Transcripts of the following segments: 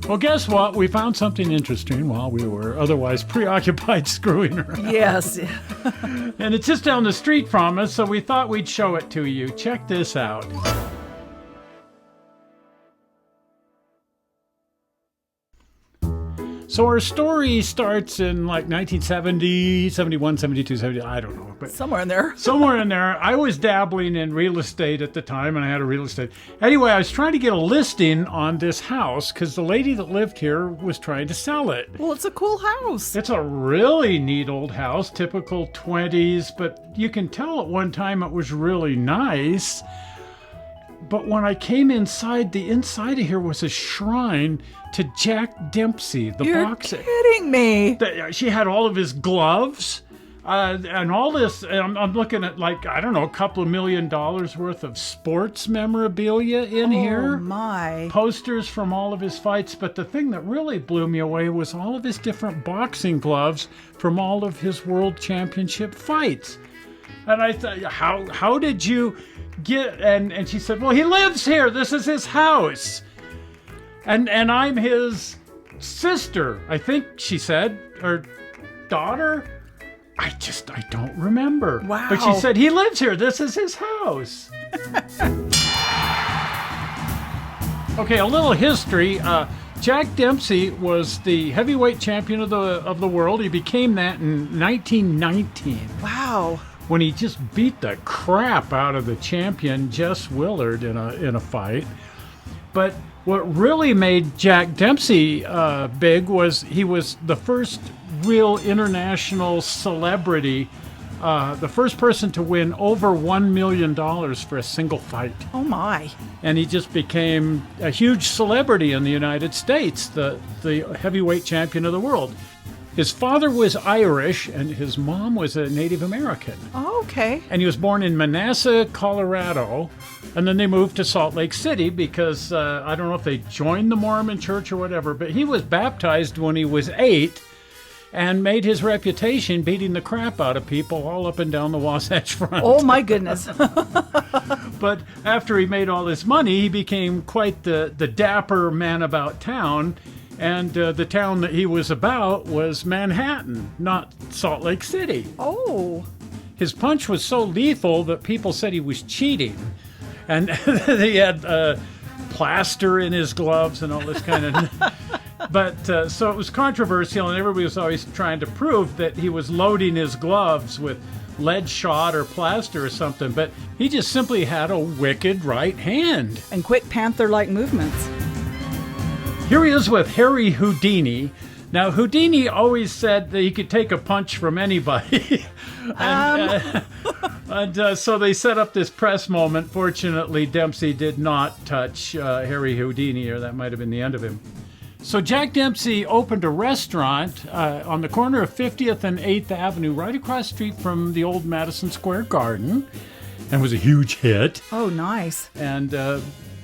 Well, guess what? We found something interesting while we were otherwise preoccupied screwing around. Yes. And it's just down the street from us, so we thought we'd show it to you. Check this out. So our story starts in like 1970, 71, 72, 70, I don't know. But Somewhere in there. somewhere in there. I was dabbling in real estate at the time, and I had a real estate. Anyway, I was trying to get a listing on this house because the lady that lived here was trying to sell it. Well, it's a cool house. It's a really neat old house, typical 20s, but you can tell at one time it was really nice. But when I came inside, the inside of here was a shrine to Jack Dempsey, the You're boxer. kidding me. She had all of his gloves and all this. I'm looking at like, I don't know, a couple of $1 million worth of sports memorabilia in here. Oh, my. Posters from all of his fights. But the thing that really blew me away was all of his different boxing gloves from all of his world championship fights. And I thought, how did you get, and she said, well, he lives here. This is his house. And I'm his sister, I think she said, or daughter. I don't remember. Wow. But she said, he lives here. This is his house. Okay, a little history. Jack Dempsey was the heavyweight champion of the world. He became that in 1919. Wow. When he just beat the crap out of the champion Jess Willard in a fight. But what really made Jack Dempsey big was he was the first real international celebrity, the first person to win over $1 million for a single fight. Oh, my. And he just became a huge celebrity in the United States, the heavyweight champion of the world. His father was Irish, and his mom was a Native American. Oh, okay. And he was born in Manassa, Colorado, and then they moved to Salt Lake City because, I don't know if they joined the Mormon church or whatever, but he was baptized when he was 8 and made his reputation beating the crap out of people all up and down the Wasatch Front. Oh, my goodness. But after he made all this money, he became quite the dapper man about town. And the town that he was about was Manhattan, not Salt Lake City. Oh. His punch was so lethal that people said he was cheating. And he had plaster in his gloves and all this kind of... But so it was controversial, and everybody was always trying to prove that he was loading his gloves with lead shot or plaster or something. But he just simply had a wicked right hand. And quick panther-like movements. Here he is with Harry Houdini. Now, Houdini always said that he could take a punch from anybody. So they set up this press moment. Fortunately, Dempsey did not touch Harry Houdini, or that might have been the end of him. So Jack Dempsey opened a restaurant on the corner of 50th and 8th Avenue, right across the street from the old Madison Square Garden, and was a huge hit. Oh, nice. And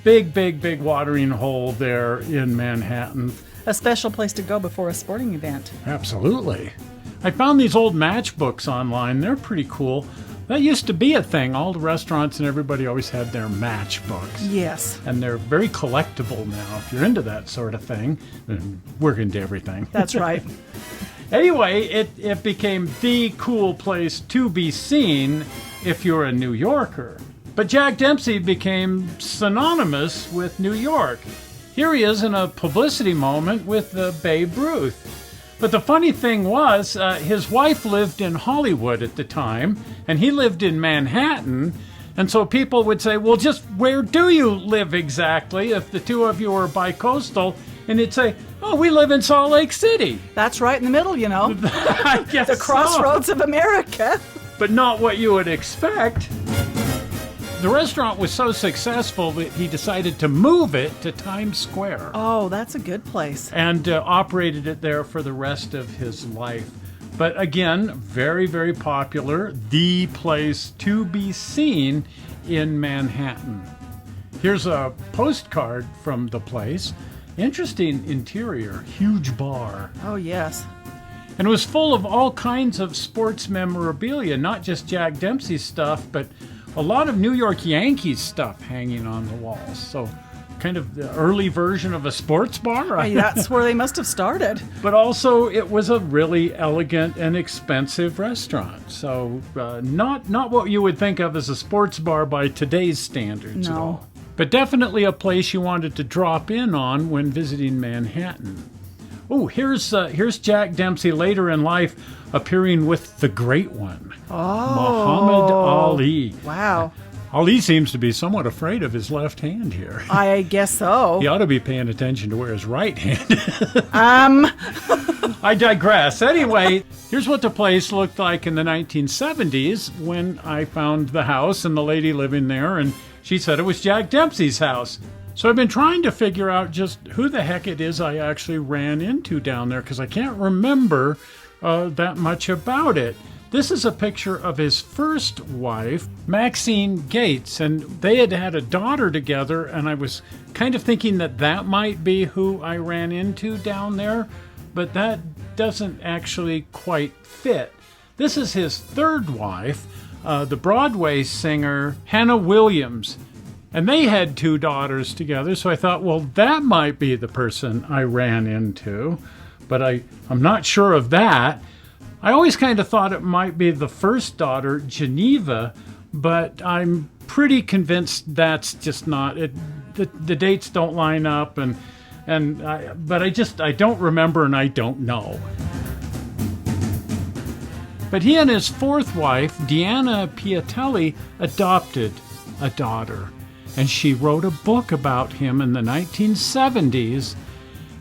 big watering hole there in Manhattan. A special place to go before a sporting event. Absolutely. I found these old matchbooks online. They're pretty cool. That used to be a thing. All the restaurants and everybody always had their matchbooks. Yes. And they're very collectible now. If you're into that sort of thing, and we're into everything. That's right. Anyway, it became the cool place to be seen if you're a New Yorker. But Jack Dempsey became synonymous with New York. Here he is in a publicity moment with Babe Ruth. But the funny thing was, his wife lived in Hollywood at the time, and he lived in Manhattan. And so people would say, well, just where do you live exactly if the two of you are bi-coastal? And he'd say, oh, we live in Salt Lake City. That's right in the middle, you know. I guess The crossroads of America. But not what you would expect. The restaurant was so successful that he decided to move it to Times Square. Oh, that's a good place. And operated it there for the rest of his life. But again, very, very popular. The place to be seen in Manhattan. Here's a postcard from the place. Interesting interior, huge bar. Oh, yes. And it was full of all kinds of sports memorabilia, not just Jack Dempsey stuff, but a lot of New York Yankees stuff hanging on the walls. So kind of the early version of a sports bar. Hey, that's where they must have started. But also, it was a really elegant and expensive restaurant. So not what you would think of as a sports bar by today's standards at No. all. But definitely a place you wanted to drop in on when visiting Manhattan. Oh, here's Jack Dempsey later in life appearing with the Great One, Muhammad Ali. Wow. Ali seems to be somewhat afraid of his left hand here. I guess so. He ought to be paying attention to where his right hand is. Um, I digress. Anyway, here's what the place looked like in the 1970s when I found the house and the lady living there, and she said it was Jack Dempsey's house. So I've been trying to figure out just who the heck it is I actually ran into down there, because I can't remember that much about it. This is a picture of his first wife, Maxine Gates, and they had had a daughter together, and I was kind of thinking that that might be who I ran into down there, but that doesn't actually quite fit. This is his third wife, the Broadway singer Hannah Williams, and they had 2 daughters together, so I thought, well, that might be the person I ran into, but I'm not sure of that. I always kind of thought it might be the first daughter, Geneva, but I'm pretty convinced that's just not it. The dates don't line up, but I don't remember and I don't know. But he and his fourth wife, Deanna Piatelli, adopted a daughter, and she wrote a book about him in the 1970s,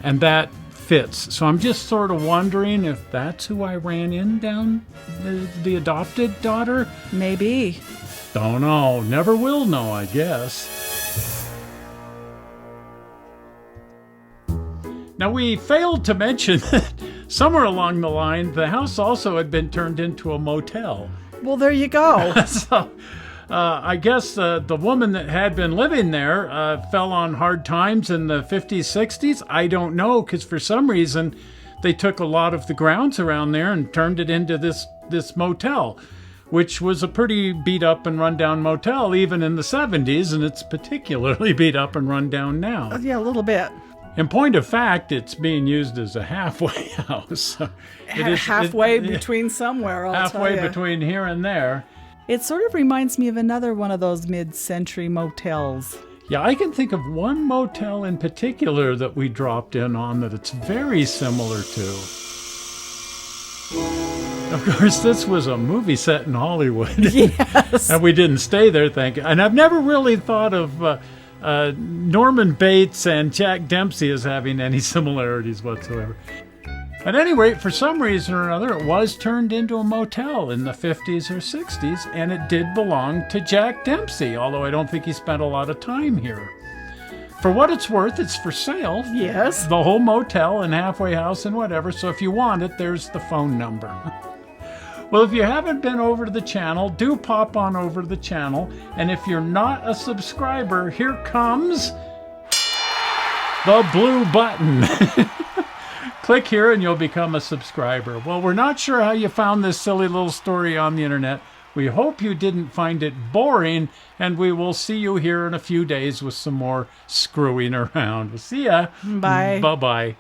and that fits. So I'm just sort of wondering if that's who I ran in down the adopted daughter. maybe. Don't know. Never will know, I guess. Now, we failed to mention that somewhere along the line, the house also had been turned into a motel. Well, there you go. So I guess the woman that had been living there fell on hard times in the 50s, 60s. I don't know, because for some reason they took a lot of the grounds around there and turned it into this motel, which was a pretty beat up and run down motel even in the 70s, and it's particularly beat up and run down now. Yeah, a little bit. In point of fact, it's being used as a halfway house. So Halfway between somewhere, I'll tell halfway ya. between here and there. It sort of reminds me of another one of those mid-century motels. Yeah, I can think of one motel in particular that we dropped in on that it's very similar to. Of course, this was a movie set in Hollywood. Yes. And we didn't stay there, thank you. And I've never really thought of Norman Bates and Jack Dempsey as having any similarities whatsoever. At any rate, for some reason or another, it was turned into a motel in the 50s or 60s, and it did belong to Jack Dempsey, although I don't think he spent a lot of time here. For what it's worth, it's for sale. Yes. The whole motel and halfway house and whatever, so if you want it, there's the phone number. Well, if you haven't been over to the channel, do pop on over to the channel, and if you're not a subscriber, here comes the blue button. Click here and you'll become a subscriber. Well, we're not sure how you found this silly little story on the internet. We hope you didn't find it boring, and we will see you here in a few days with some more screwing around. We'll see ya. Bye. Bye-bye.